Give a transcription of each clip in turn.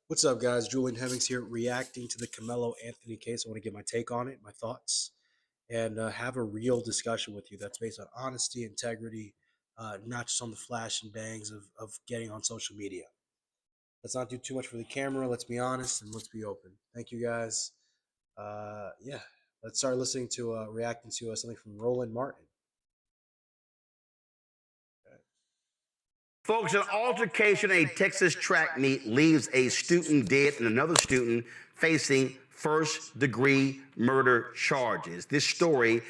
What's up, guys? Julian Hemmings here, reacting to the Karmelo Anthony case. I want to get my take on it, my thoughts, and have a real discussion with you that's based on honesty, integrity, not just on the flash and bangs of getting on social media. Let's not do too much for the camera. Let's be honest and let's be open. Thank you, guys. Yeah, let's start listening to reacting to something from Roland Martin. Folks, an altercation at a Texas track meet leaves a student dead and another student facing first-degree murder charges. This story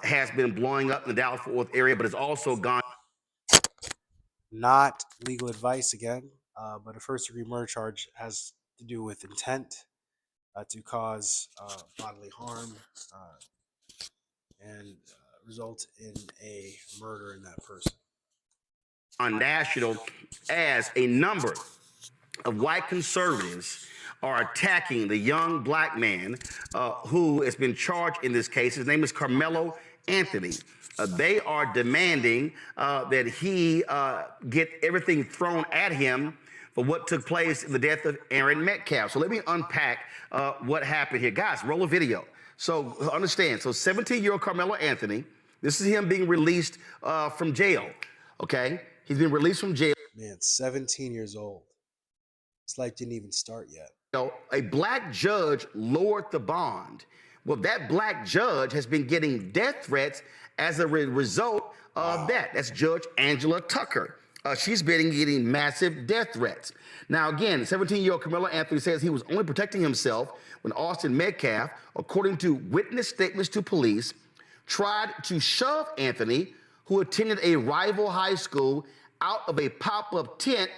has been blowing up in the Dallas-Fort Worth area, but it's also gone. Not legal advice again, but a first-degree murder charge has to do with intent to cause bodily harm and result in a murder in that person. On national, as a number of white conservatives are attacking the young black man who has been charged in this case. His name is Karmelo Anthony. They are demanding that he get everything thrown at him for what took place in the death of Aaron Metcalf. So let me unpack what happened here. Guys, roll a video. So understand, so 17-year-old Karmelo Anthony, this is him being released from jail, okay? He's been released from jail. Man, 17 years old. His life didn't even start yet. A black judge lowered the bond. Well, that black judge has been getting death threats as a result of that. That's Judge Angela Tucker. She's been getting massive death threats. Now, again, 17-year-old Karmelo Anthony says he was only protecting himself when Austin Metcalf, according to witness statements to police, tried to shove Anthony, who attended a rival high school, out of a pop-up tent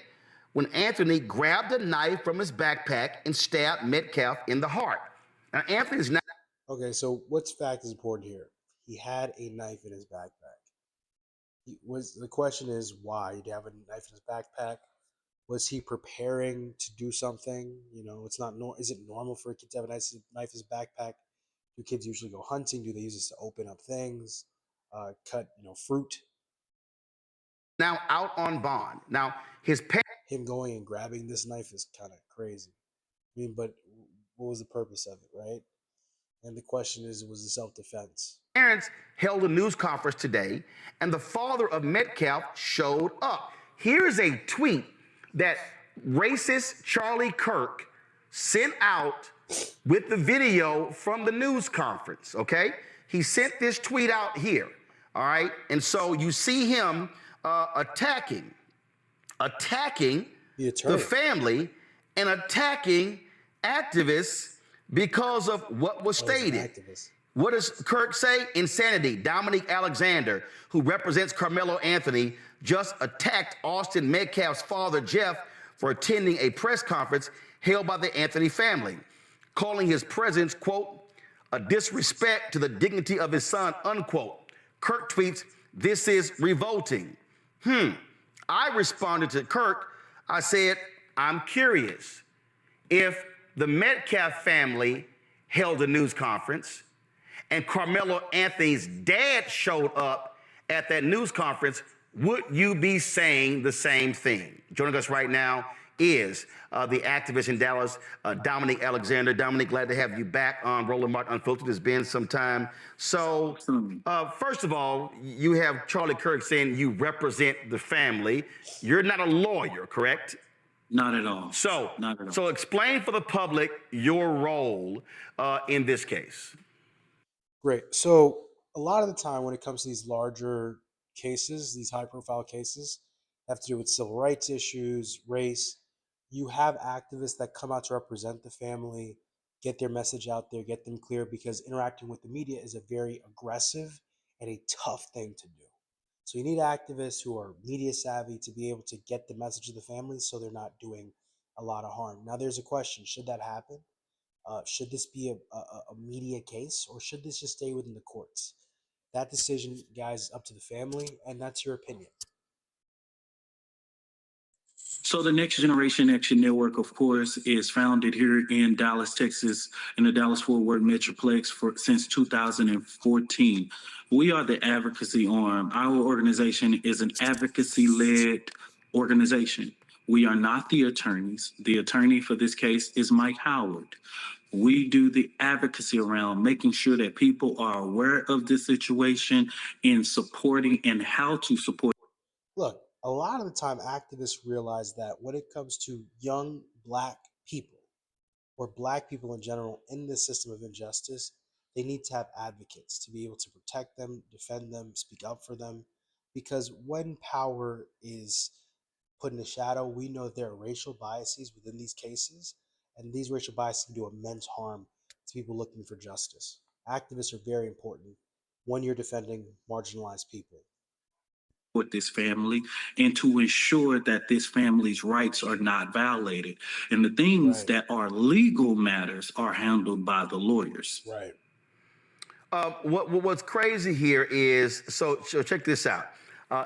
when Anthony grabbed a knife from his backpack and stabbed Metcalf in the heart. Now, Anthony's not... Okay, so what's fact is important here? He had a knife in his backpack. The question is why? Did he have a knife in his backpack? Was he preparing to do something? You know, it's not. Is it normal for a kid to have a knife in his backpack? Do kids usually go hunting? Do they use this to open up things, cut, fruit? Now out on bond. Now his parents... Him going and grabbing this knife is kind of crazy. I mean, but what was the purpose of it, right? And the question is, was it self-defense? Parents held a news conference today, and the father of Metcalf showed up. Here's a tweet that racist Charlie Kirk sent out with the video from the news conference, okay? He sent this tweet out here, all right? And so you see him attacking the family and attacking activists because of what was stated. What does Kirk say? Insanity. Dominic Alexander, who represents Karmelo Anthony, just attacked Austin Metcalf's father, Jeff, for attending a press conference held by the Anthony family, calling his presence, quote, a disrespect to the dignity of his son, unquote. Kirk tweets, "This is revolting." I responded to Kirk. I said, I'm curious. If the Metcalf family held a news conference and Karmelo Anthony's dad showed up at that news conference, would you be saying the same thing? Joining us right now is the activist in Dallas, Dominic Alexander. Dominic, glad to have you back on Roland Martin Unfiltered. It's been some time. So, first of all, you have Charlie Kirk saying you represent the family. You're not a lawyer, correct? Not at all. So, not at all. So explain for the public your role in this case. Great. So a lot of the time when it comes to these larger cases, these high-profile cases, have to do with civil rights issues, race, you have activists that come out to represent the family, get their message out there, get them clear, because interacting with the media is a very aggressive and a tough thing to do. So you need activists who are media savvy to be able to get the message to the family so they're not doing a lot of harm. Now there's a question, should that happen? Should this be a media case, or should this just stay within the courts? That decision, guys, is up to the family, and that's your opinion. So the Next Generation Action Network, of course, is founded here in Dallas, Texas, in the Dallas-Fort Worth Metroplex since 2014. We are the advocacy arm. Our organization is an advocacy-led organization. We are not the attorneys. The attorney for this case is Mike Howard. We do the advocacy around making sure that people are aware of the situation and supporting and how to support. Look, a lot of the time activists realize that when it comes to young black people or black people in general in this system of injustice, they need to have advocates to be able to protect them, defend them, speak up for them. Because when power is put in the shadow, we know there are racial biases within these cases, and these racial biases can do immense harm to people looking for justice. Activists are very important when you're defending marginalized people. With this family and to ensure that this family's rights are not violated. And the things that are legal matters are handled by the lawyers. Right. What's crazy here is, so check this out.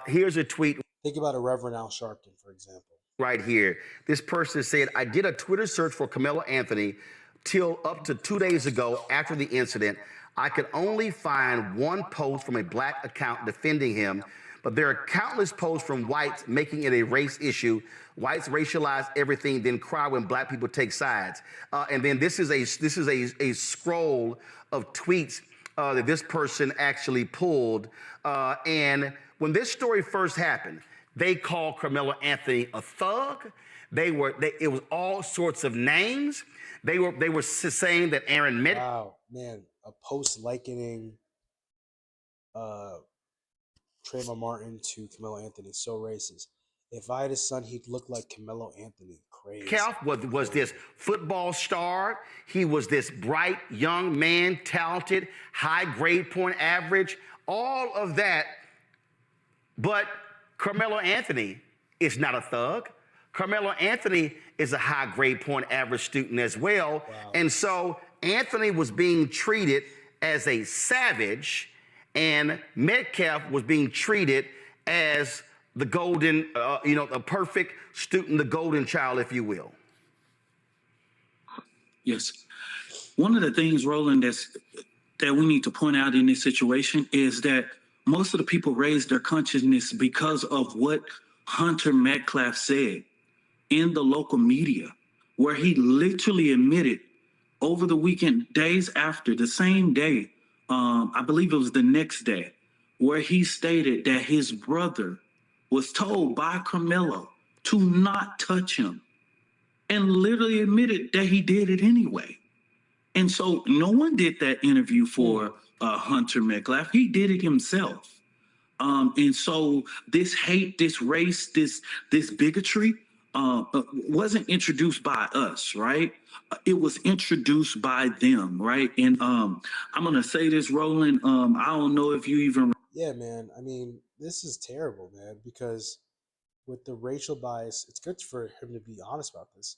Here's a tweet. Think about a Reverend Al Sharpton, for example. Right here. This person said, I did a Twitter search for Karmelo Anthony till up to 2 days ago after the incident. I could only find one post from a black account defending him, but there are countless posts from whites making it a race issue. Whites racialize everything, then cry when black people take sides. And then this is a scroll of tweets that this person actually pulled. And when this story first happened, they called Karmelo Anthony a thug. It was all sorts of names. They were saying that Aaron met. Wow, man, a post likening Trayvon Martin to Karmelo Anthony, so racist. If I had a son, he'd look like Karmelo Anthony. Crazy. Calf was this football star. He was this bright young man, talented, high grade point average, all of that. But Karmelo Anthony is not a thug. Karmelo Anthony is a high grade point average student as well. Wow. And so Anthony was being treated as a savage, and Metcalf was being treated as the golden, the perfect student, the golden child, if you will. Yes. One of the things, Roland, that we need to point out in this situation is that most of the people raised their consciousness because of what Hunter Metcalf said in the local media, where he literally admitted over the weekend, days after, the same day, I believe it was the next day, where he stated that his brother was told by Karmelo to not touch him, and literally admitted that he did it anyway. And so no one did that interview for Hunter Metcalf. He did it himself. And so this hate, this race, this bigotry wasn't introduced by us, right? It was introduced by them, right? And I'm going to say this, Roland, I don't know if you even... Yeah, man. I mean, this is terrible, man, because with the racial bias, it's good for him to be honest about this.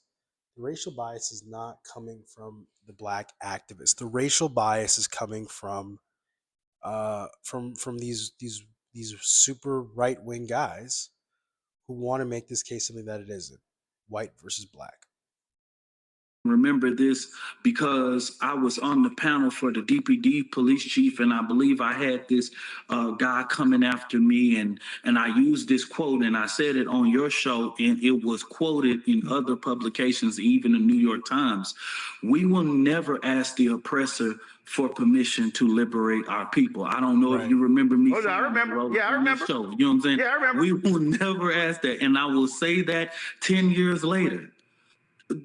The racial bias is not coming from the black activists. The racial bias is coming from these super right-wing guys who want to make this case something that it isn't, white versus black. Remember this because I was on the panel for the DPD police chief, and I believe I had this guy coming after me, and I used this quote, and I said it on your show, and it was quoted in other publications, even the New York Times. We will never ask the oppressor for permission to liberate our people. I don't know if you remember me. Oh, I remember. Yeah, I remember. Show. You know what I'm saying? Yeah, I remember. We will never ask that, and I will say that 10 years later.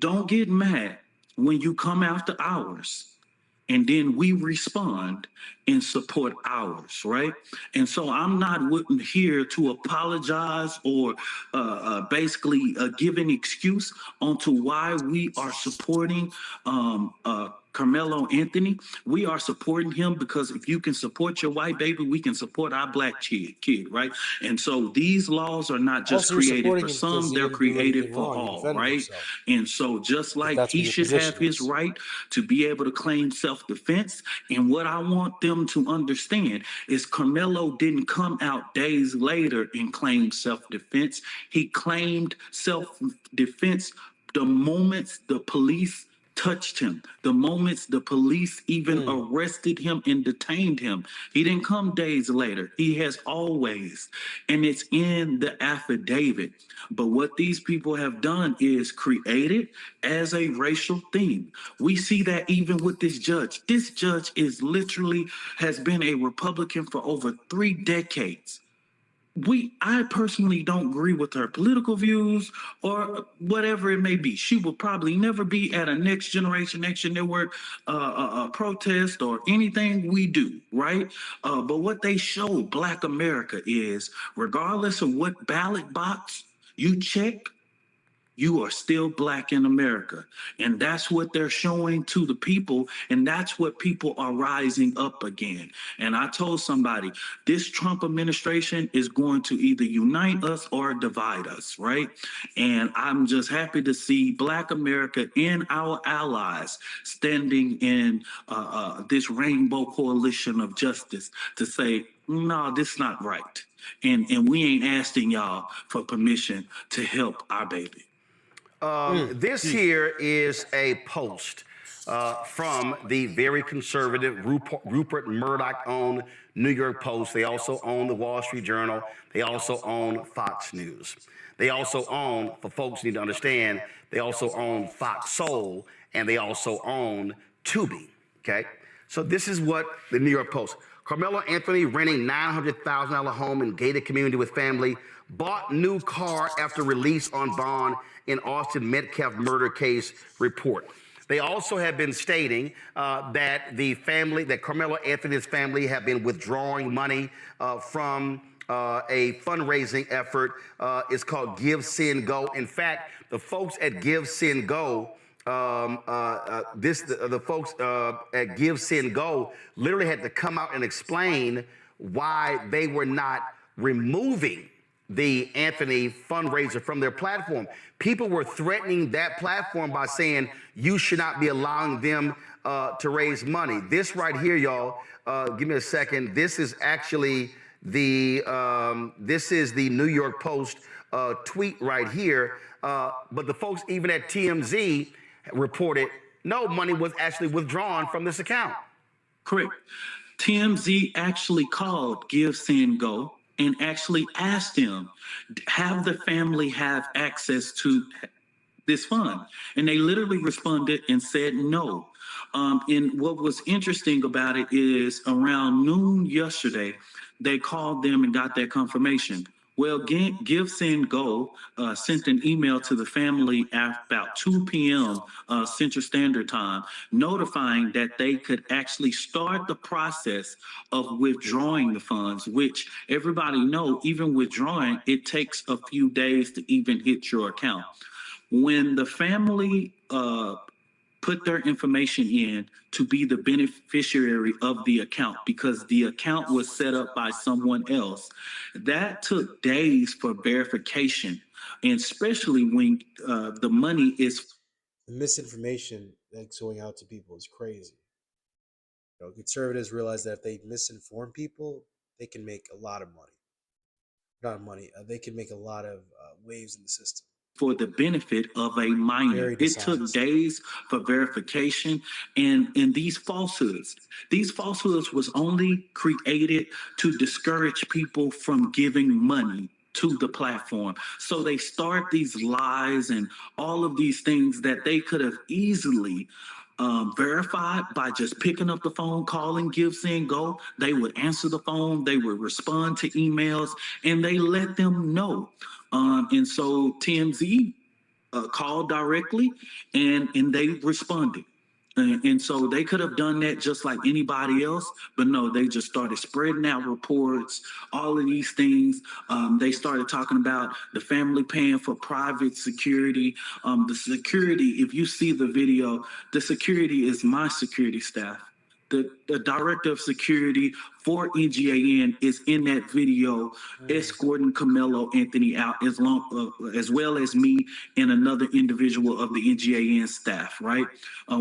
Don't get mad when you come after ours, and then we respond and support ours, right? And so I'm not here to apologize or basically give an excuse onto why we are supporting Karmelo Anthony. We are supporting him because if you can support your white baby, we can support our black kid, right? And so these laws are not just created for some, they're created for all, right? And so just like he should have his right to be able to claim self-defense, and what I want them to understand is Karmelo didn't come out days later and claim self-defense. He claimed self-defense the moment the police touched him. The moments the police even arrested him and detained him, he didn't come days later. He has always, and it's in the affidavit. But what these people have done is create it as a racial theme. We see that even with this judge. This judge is literally has been a Republican for over 3 decades. I personally don't agree with her political views or whatever it may be. She will probably never be at a Next Generation Action Network protest or anything we do, right? But what they show Black America is, regardless of what ballot box you check, you are still Black in America. And that's what they're showing to the people. And that's what people are rising up again. And I told somebody, this Trump administration is going to either unite us or divide us, right? And I'm just happy to see Black America and our allies standing in this rainbow coalition of justice to say, no, this is not right. And we ain't asking y'all for permission to help our baby. This here is a post from the very conservative Rupert Murdoch-owned New York Post. They also own the Wall Street Journal. They also own Fox News. They also own, for folks need to understand, they also own Fox Soul, and they also own Tubi, okay? So this is what the New York Post. Karmelo Anthony renting $900,000 home in gated community with family, bought new car after release on bond in Austin Metcalf murder case report. They also have been stating that Karmelo Anthony's family have been withdrawing money from a fundraising effort. It's called Give, Send, Go. In fact, the folks at Give, Send, Go the folks at Give, Send, Go literally had to come out and explain why they were not removing the Anthony fundraiser from their platform. People were threatening that platform by saying, you should not be allowing them to raise money. This right here, y'all, give me a second. This is actually the New York Post tweet right here. But the folks even at TMZ reported no money was actually withdrawn from this account. Correct. TMZ actually called Give, Send, Go and actually asked him, have the family have access to this fund? And they literally responded and said no. And what was interesting about it is around noon yesterday, they called them and got that confirmation. Well, Give, Send, Go sent an email to the family at about 2 p.m. Central Standard Time, notifying that they could actually start the process of withdrawing the funds, which everybody know, even withdrawing, it takes a few days to even hit your account. When the family put their information in to be the beneficiary of the account, because the account was set up by someone else, that took days for verification, and especially when the money is... The misinformation that's going out to people is crazy. You know, conservatives realize that if they misinform people, they can make a lot of money. Not money, they can make a lot of waves in the system. For the benefit of a minor. It took days for verification, and these falsehoods was only created to discourage people from giving money to the platform. So they start these lies and all of these things that they could have easily verified by just picking up the phone, calling Give, Send, Go. They would answer the phone, they would respond to emails, and they let them know. And so TMZ called directly, and they responded. And so they could have done that just like anybody else, but no, they just started spreading out reports, all of these things. They started talking about the family paying for private security. The security, if you see the video, the security is my security staff. The director of security for NGAN is in that video, escorting Karmelo Anthony out, as well as me and another individual of the NGAN staff, right?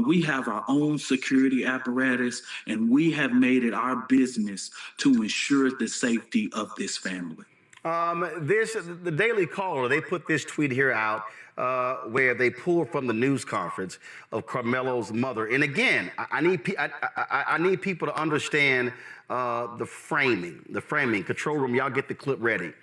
We have our own security apparatus, and we have made it our business to ensure the safety of this family. The Daily Caller, they put this tweet here out where they pulled from the news conference of Karmelo's mother. And again, I need people to understand the framing. Control room, y'all get the clip ready.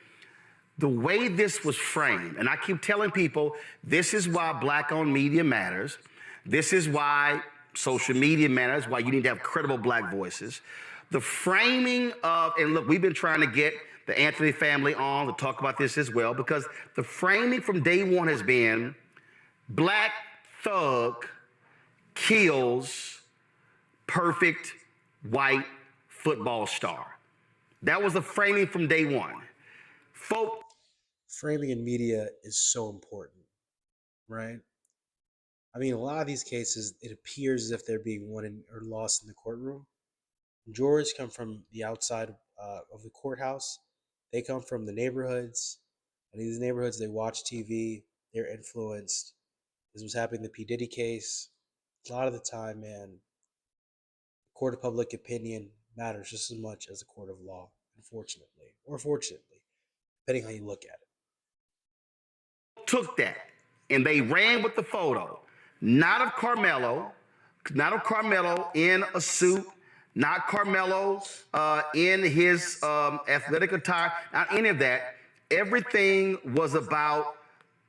The way this was framed, and I keep telling people, this is why black-owned media matters. This is why social media matters, why you need to have credible black voices. The framing of, and look, we've been trying to get the Anthony family on to talk about this as well, because the framing from day one has been black thug kills perfect white football star. That was the framing from day one. Framing in media is so important, right? I mean, a lot of these cases, it appears as if they're being won or lost in the courtroom. Jurors come from the outside of the courthouse. They come from the neighborhoods. And these neighborhoods, they watch TV. They're influenced. This was happening in the P. Diddy case. A lot of the time, man, the court of public opinion matters just as much as the court of law, unfortunately, or fortunately, depending how you look at it. Took that and they ran with the photo, not of Karmelo in a suit, not Karmelo in his athletic attire, not any of that. Everything was about,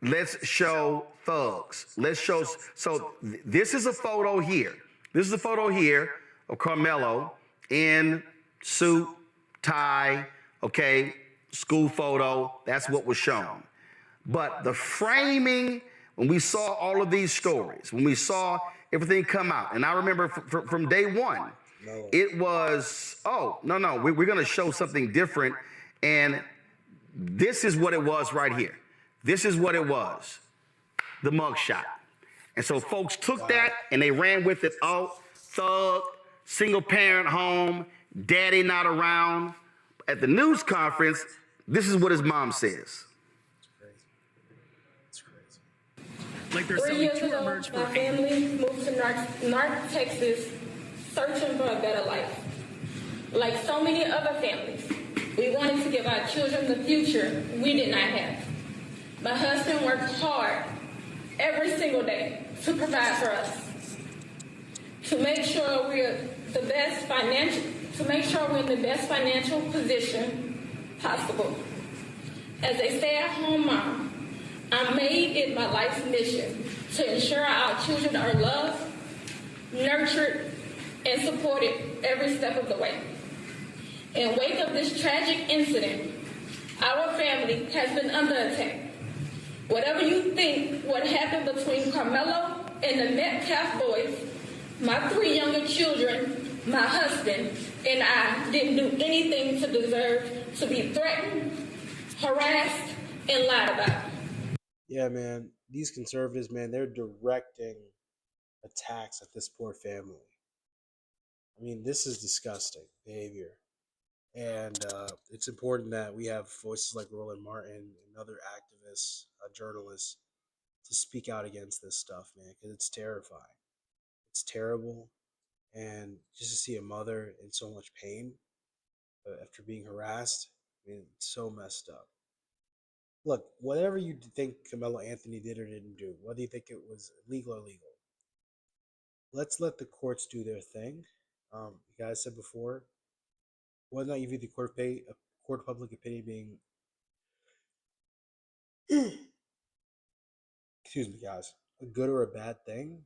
let's show thugs. Let's show. So this is a photo here. This is a photo here of Karmelo in suit, tie, okay, school photo. That's what was shown. But the framing, when we saw all of these stories, when we saw everything come out, and I remember from day one, it was, oh, no, we're going to show something different. And this is what it was right here. This is what it was, the mugshot. And so folks took that and they ran with it. Oh, thug, single parent home, daddy not around. At the news conference, this is what his mom says. Like they're selling 3 years ago, my family moved to North Texas, searching for a better life. Like so many other families, we wanted to give our children the future we did not have. My husband worked hard every single day to provide for us, to make sure we're in the best financial position possible. As a stay-at-home mom, I made it my life's mission to ensure our children are loved, nurtured, and supported every step of the way. In wake of this tragic incident, our family has been under attack. Whatever you think what happened between Karmelo and the Metcalf boys, my 3 younger children, my husband, and I didn't do anything to deserve to be threatened, harassed, and lied about. Yeah, man, these conservatives, man, they're directing attacks at this poor family. I mean, this is disgusting behavior. And it's important that we have voices like Roland Martin and other activists, journalists, to speak out against this stuff, man, because it's terrifying. It's terrible. And just to see a mother in so much pain after being harassed, I mean, it's so messed up. Look, whatever you think Karmelo Anthony did or didn't do, whether you think it was legal or illegal, let's let the courts do their thing. You guys said before, whether or not you view the court of public opinion being, excuse me, guys, a good or a bad thing,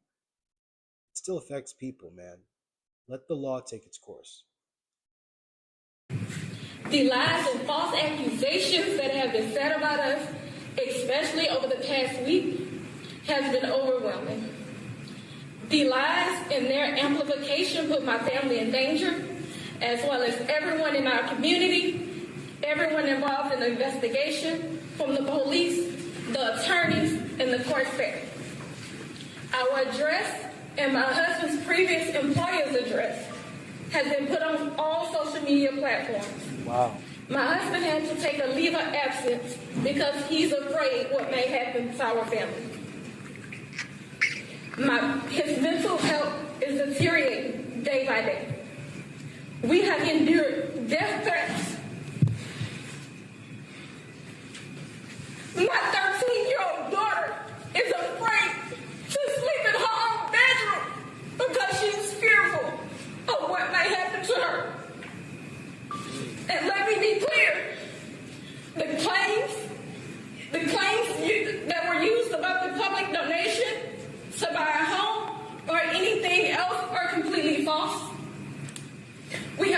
it still affects people, man. Let the law take its course. The lies and false accusations that have been said about us, especially over the past week, has been overwhelming. The lies and their amplification put my family in danger, as well as everyone in our community, everyone involved in the investigation, from the police, the attorneys, and the court staff. Our address and my husband's previous employer's address has been put on all social media platforms. Wow. My husband had to take a leave of absence because he's afraid what may happen to our family. His mental health is deteriorating day by day. We have endured death threats,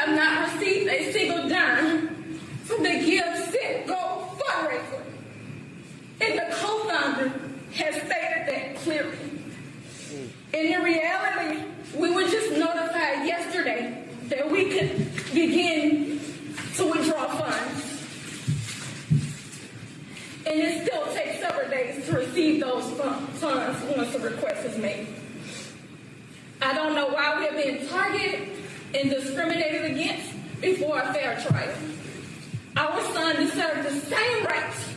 have not received a single dime from the Give Sit Go fundraiser. And the co-founder has stated that clearly. And in reality, we were just notified yesterday that we could begin to withdraw funds. And it still takes several days to receive those funds once the request is made. I don't know why we are being targeted and discriminated against before a fair trial. Our son deserves the same rights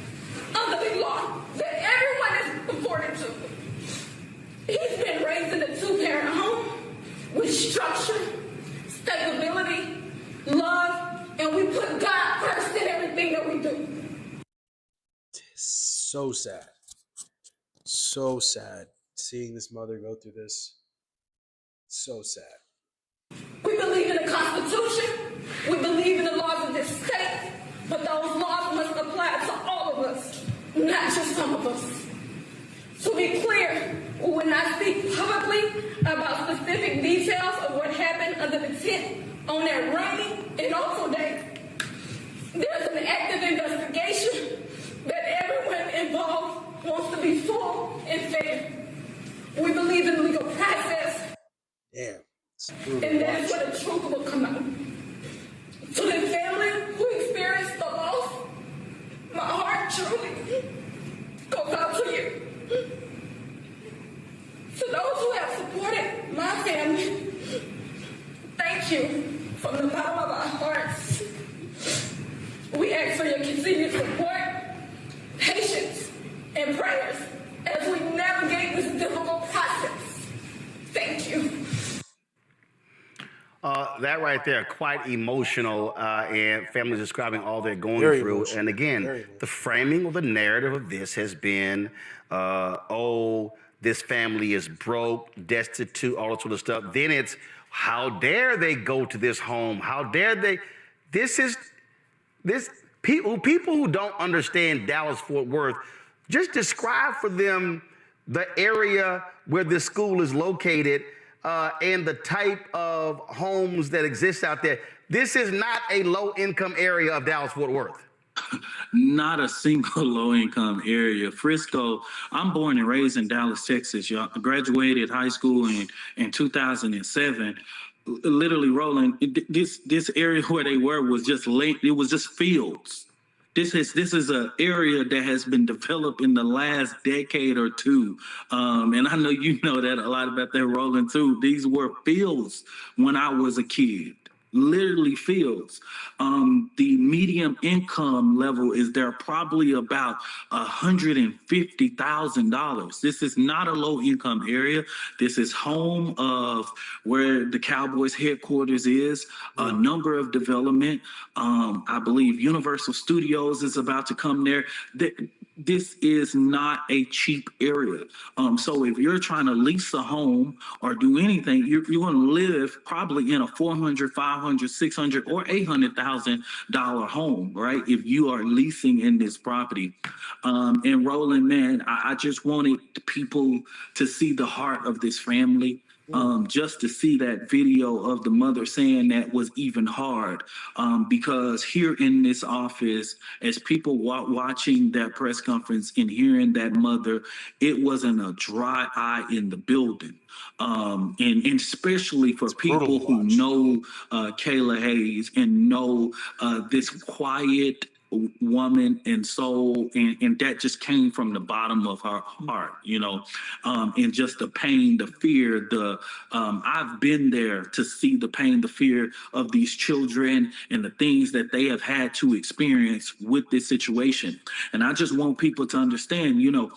under the law that everyone is afforded to. He's been raised in a two-parent home with structure, stability, love, and we put God first in everything that we do. So sad. So sad seeing this mother go through this. So sad. We believe in the Constitution. We believe in the laws of this state. But those laws must apply to all of us, not just some of us. To be clear, we will not speak publicly about specific details of what happened under the tent on that rainy and awful day. There's an active investigation that everyone involved wants to be full and fair. We believe in the legal process. Damn. And that's where the truth will come out. To the family who experienced the loss, my heart truly goes out to you. To those who have supported my family, thank you from the bottom of our hearts. We ask for your continued support, patience, and prayers as we navigate this difficult process. Thank you. That right there, quite emotional, and families describing all they're going Very through. emotional. And again, Very emotional. the framing of the narrative of this has been, oh, this family is broke, destitute, all that sort of stuff. Then it's, how dare they go to this home? How dare they? People who don't understand Dallas-Fort Worth, just describe for them the area where this school is located, and the type of homes that exist out there. This is not a low-income area of Dallas-Fort Worth. Not a single low-income area. Frisco, I'm born and raised in Dallas, Texas. I graduated high school in 2007. Literally, rolling, this area where they were was just it was just fields. This is an area that has been developed in the last decade or two. And I know you know that a lot about that, rolling too. These were fields when I was a kid. Literally fields. The median income level is there probably about $150,000. This is not a low income area. This is home of where the Cowboys headquarters is, a number of development. I believe Universal Studios is about to come there. This is not a cheap area. So if you're trying to lease a home or do anything, you're going to live probably in a $400,000, $500,000, $600,000, or $800,000 home, right? If you are leasing in this property. And Roland, man, I just wanted people to see the heart of this family. Just to see that video of the mother saying that was even hard, because here in this office, as people watching that press conference and hearing that mother, it wasn't a dry eye in the building. And especially for people who know Kayla Hayes and know this quiet woman and soul, and that just came from the bottom of her heart, you know, and just the pain, the fear, I've been there to see the pain, the fear of these children and the things that they have had to experience with this situation. And I just want people to understand, you know,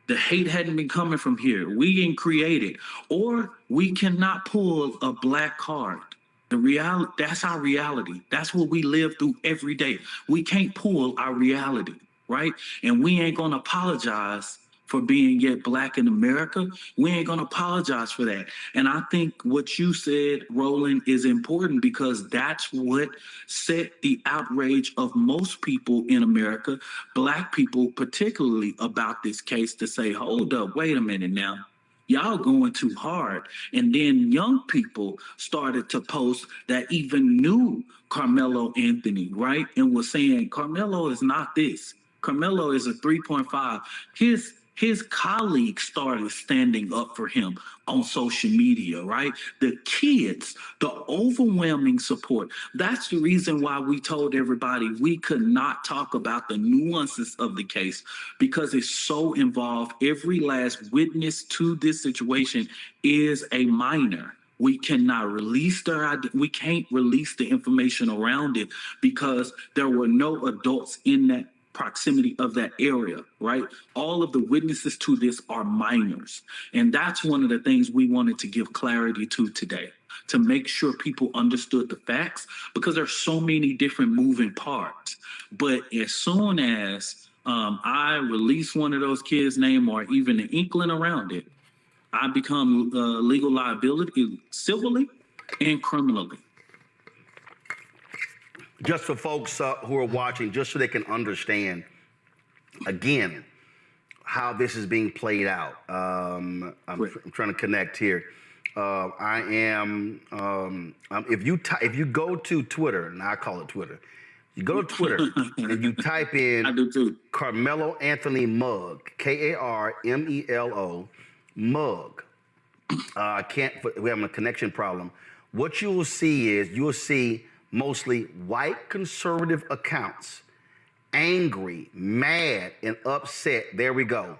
the hate hadn't been coming from here. We didn't create it, or we cannot pull a black card. The reality, that's our reality. That's what we live through every day. We can't pull our reality, right? And we ain't gonna apologize for being yet black in America. We ain't gonna apologize for that. And I think what you said, Roland, is important, because that's what set the outrage of most people in America, black people particularly, about this case, to say, hold up, wait a minute now. y'all going too hard. And then young people started to post that even knew Karmelo Anthony, right? And was saying, Karmelo is not this. Karmelo is a 3.5. His colleagues started standing up for him on social media, right? The kids, the overwhelming support. That's the reason why we told everybody we could not talk about the nuances of the case because it's so involved. Every last witness to this situation is a minor. We cannot release we can't release the information around it because there were no adults in that proximity of that area, right? All of the witnesses to this are minors. And that's one of the things we wanted to give clarity to today, to make sure people understood the facts, because there's so many different moving parts. But as soon as I release one of those kids' name or even an inkling around it, I become legal liability civilly and criminally. Just for folks who are watching, just so they can understand, again, how this is being played out. I'm trying to connect here. If you go to Twitter, and I call it Twitter, you go to Twitter and you type in I do too. Karmelo Anthony mug, Karmelo mug. We're having a connection problem. What you will see is mostly white conservative accounts, angry, mad, and upset. There we go.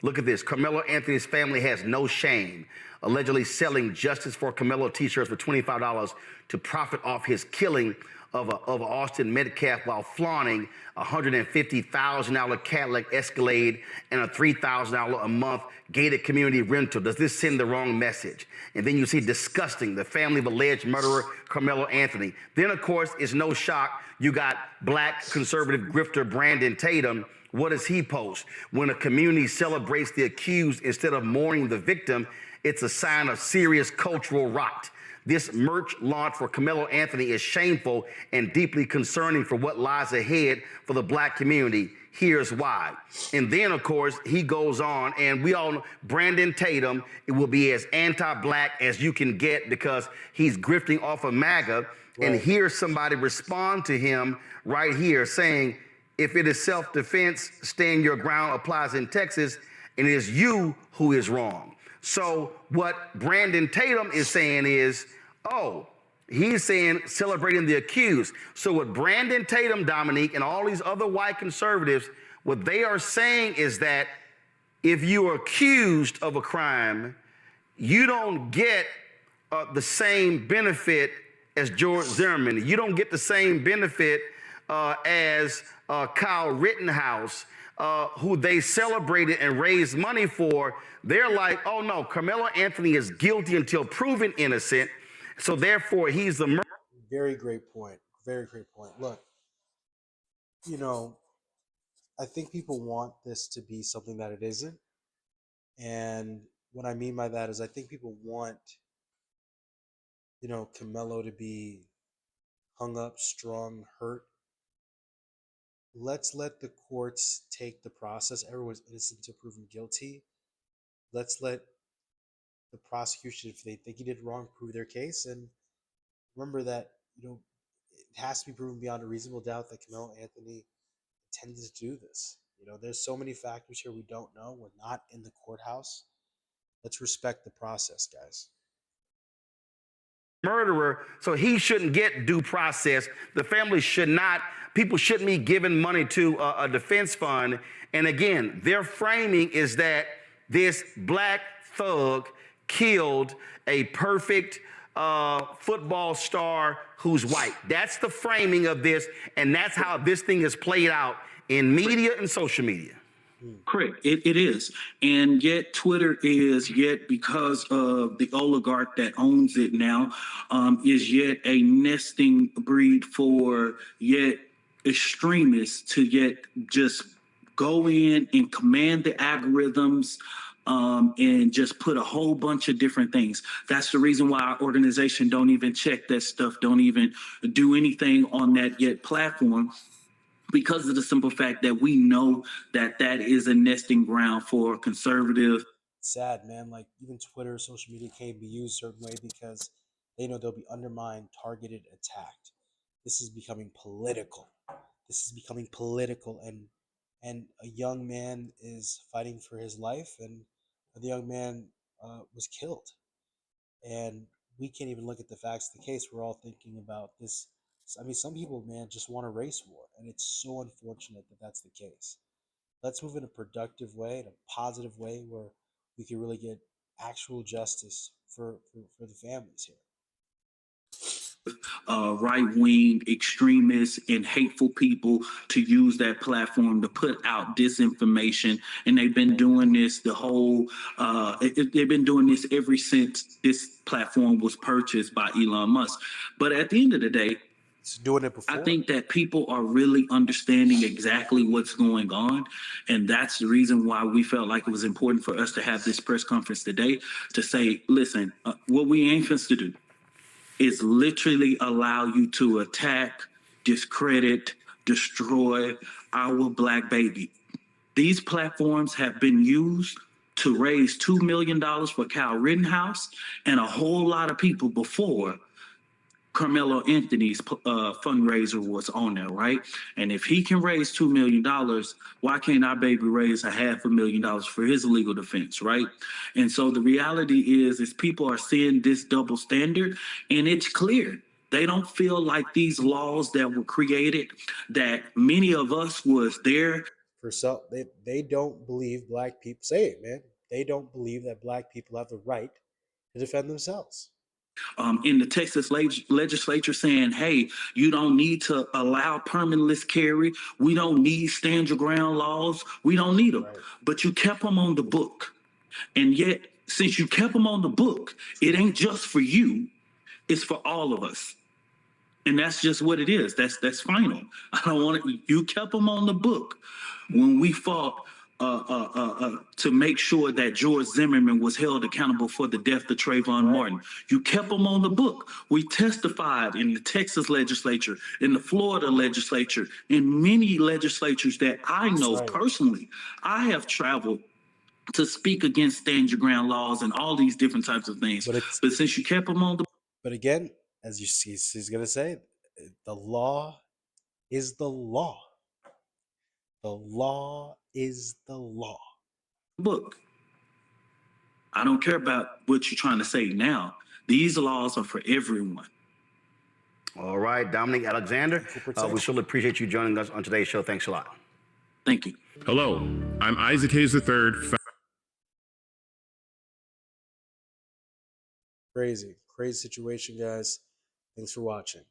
Look at this. Karmelo Anthony's family has no shame, allegedly selling Justice for Karmelo t-shirts for $25 to profit off his killing of Austin Metcalf while flaunting a $150,000 Cadillac Escalade and a $3,000 a month gated community rental. Does this send the wrong message? And then you see disgusting, the family of alleged murderer Karmelo Anthony. Then, of course, it's no shock you got black conservative grifter Brandon Tatum. What does he post? When a community celebrates the accused instead of mourning the victim, it's a sign of serious cultural rot. This merch launch for Karmelo Anthony is shameful and deeply concerning for what lies ahead for the black community. Here's why. And then, of course, he goes on, and we all know Brandon Tatum, it will be as anti-black as you can get because he's grifting off of MAGA. Right. And here's somebody respond to him right here saying, if it is self-defense, stand your ground applies in Texas, and it is you who is wrong. So what Brandon Tatum is saying is, he's saying celebrating the accused. So what Brandon Tatum, Dominique, and all these other white conservatives, what they are saying is that if you are accused of a crime, you don't get the same benefit as George Zimmerman. You don't get the same benefit as Kyle Rittenhouse, who they celebrated and raised money for. They're like, oh no, Karmelo Anthony is guilty until proven innocent. So therefore, he's the murderer. Very great point. Very great point. Look, I think people want this to be something that it isn't. And what I mean by that is I think people want, Karmelo to be hung up, strung, hurt. Let's let the courts take the process. Everyone's innocent until proven guilty. Let's let the prosecution, if they think he did wrong, prove their case. And remember that, it has to be proven beyond a reasonable doubt that Karmelo Anthony intended to do this. There's so many factors here we don't know. We're not in the courthouse. Let's respect the process, guys. Murderer, so he shouldn't get due process. The family should not, people shouldn't be giving money to a defense fund. And again, their framing is that this black thug killed a perfect football star who's white. That's the framing of this, and that's how this thing is played out in media and social media. Correct. It is. And yet Twitter is because of the oligarch that owns it now, is yet a nesting breed for extremists to just go in and command the algorithms, and just put a whole bunch of different things. That's the reason why our organization don't even check that stuff, don't even do anything on that platform, because of the simple fact that we know that is a nesting ground for conservative It's sad, man. Like even Twitter, social media can't be used a certain way because they know they'll be undermined, targeted, attacked. This is becoming political. This is becoming political, and a young man is fighting for his life, and the young man was killed. And we can't even look at the facts of the case. We're all thinking about this. I mean, some people, man, just want a race war, and it's so unfortunate that that's the case. Let's move in a productive way, in a positive way, where we can really get actual justice for the families here. Right-wing extremists and hateful people to use that platform to put out disinformation, and they've been doing this they've been doing this ever since this platform was purchased by Elon Musk. But at the end of the day, It's doing it before. I think that people are really understanding exactly what's going on. And that's the reason why we felt like it was important for us to have this press conference today to say, listen, what we aim to do is literally allow you to attack, discredit, destroy our Black baby. These platforms have been used to raise $2 million for Kyle Rittenhouse and a whole lot of people before Karmelo Anthony's fundraiser was on there, right? And if he can raise $2 million, why can't our baby raise $500,000 for his legal defense, right? And so the reality is people are seeing this double standard, and it's clear. They don't feel like these laws that were created, that many of us was there. For some, they don't believe Black people. Say it, man. They don't believe that Black people have the right to defend themselves. In the Texas legislature saying, hey, you don't need to allow permitless carry. We don't need stand your ground laws. We don't need them. Right. But you kept them on the book. And yet, since you kept them on the book, it ain't just for you. It's for all of us. And that's just what it is. That's final. I don't want it. You kept them on the book when we fought to make sure that George Zimmerman was held accountable for the death of Trayvon Martin. You kept them on the book. We testified in the Texas legislature, in the Florida legislature, in many legislatures that I know personally. I have traveled to speak against stand your ground laws and all these different types of things. But since you kept them on the... But again, as you see, he's going to say, the law is the law. The law is the law. Book. I don't care about what you're trying to say now. These laws are for everyone. All right, Dominic Alexander, we surely appreciate you joining us on today's show. Thanks a lot. Thank you. Hello, I'm Isaac Hayes III. Crazy situation, guys. Thanks for watching.